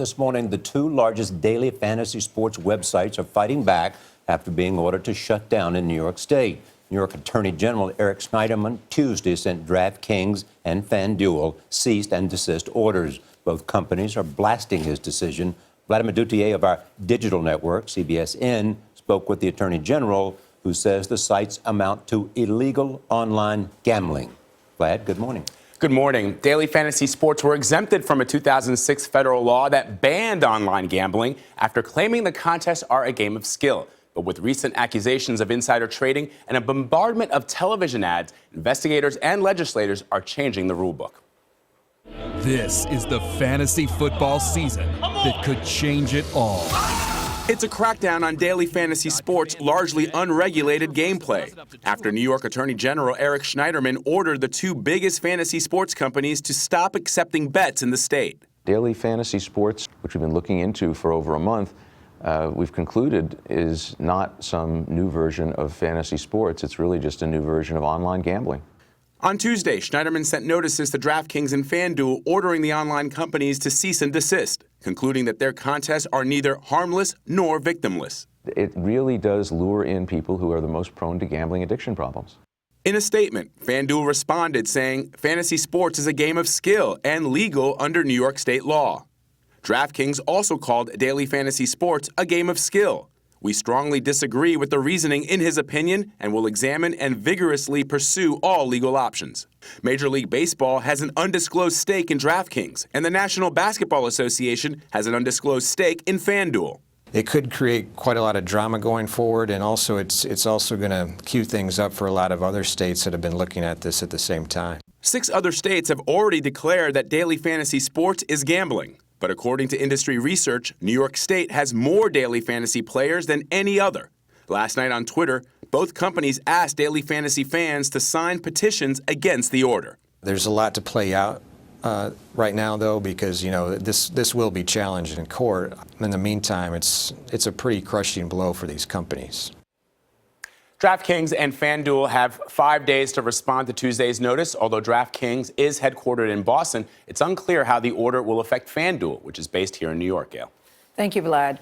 This morning, the two largest daily fantasy sports websites are fighting back after being ordered to shut down in New York State. New York Attorney General Eric Schneiderman Tuesday sent DraftKings and FanDuel cease-and-desist orders. Both companies are blasting his decision. Vladimir Duthiers of our digital network, CBSN, spoke with the Attorney General, who says the sites amount to illegal online gambling. Vlad, good morning. Good morning. Daily fantasy sports were exempted from a 2006 federal law that banned online gambling after claiming the contests are a game of skill. But with recent accusations of insider trading and a bombardment of television ads, investigators and legislators are changing the rulebook. This is the fantasy football season that could change it all. It's a crackdown on daily fantasy sports' largely unregulated gameplay, after New York Attorney General Eric Schneiderman ordered the two biggest fantasy sports companies to stop accepting bets in the state. Daily fantasy sports, which we've been looking into for over a month, we've concluded is not some new version of fantasy sports. It's really just a new version of online gambling. On Tuesday, Schneiderman sent notices to DraftKings and FanDuel ordering the online companies to cease and desist, concluding that their contests are neither harmless nor victimless. It really does lure in people who are the most prone to gambling addiction problems. In a statement, FanDuel responded saying fantasy sports is a game of skill and legal under New York state law. DraftKings also called daily fantasy sports a game of skill. We strongly disagree with the reasoning in his opinion and will examine and vigorously pursue all legal options. Major League Baseball has an undisclosed stake in DraftKings, and the National Basketball Association has an undisclosed stake in FanDuel. It could create quite a lot of drama going forward, and also it's also going to cue things up for a lot of other states that have been looking at this at the same time. 6 other states have already declared that daily fantasy sports is gambling. But according to industry research, New York State has more daily fantasy players than any other. Last night on Twitter, both companies asked daily fantasy fans to sign petitions against the order. There's a lot to play out right now, though, because this will be challenged in court. In the meantime, it's a pretty crushing blow for these companies. DraftKings and FanDuel have 5 days to respond to Tuesday's notice. Although DraftKings is headquartered in Boston, it's unclear how the order will affect FanDuel, which is based here in New York, Gail. Thank you, Vlad.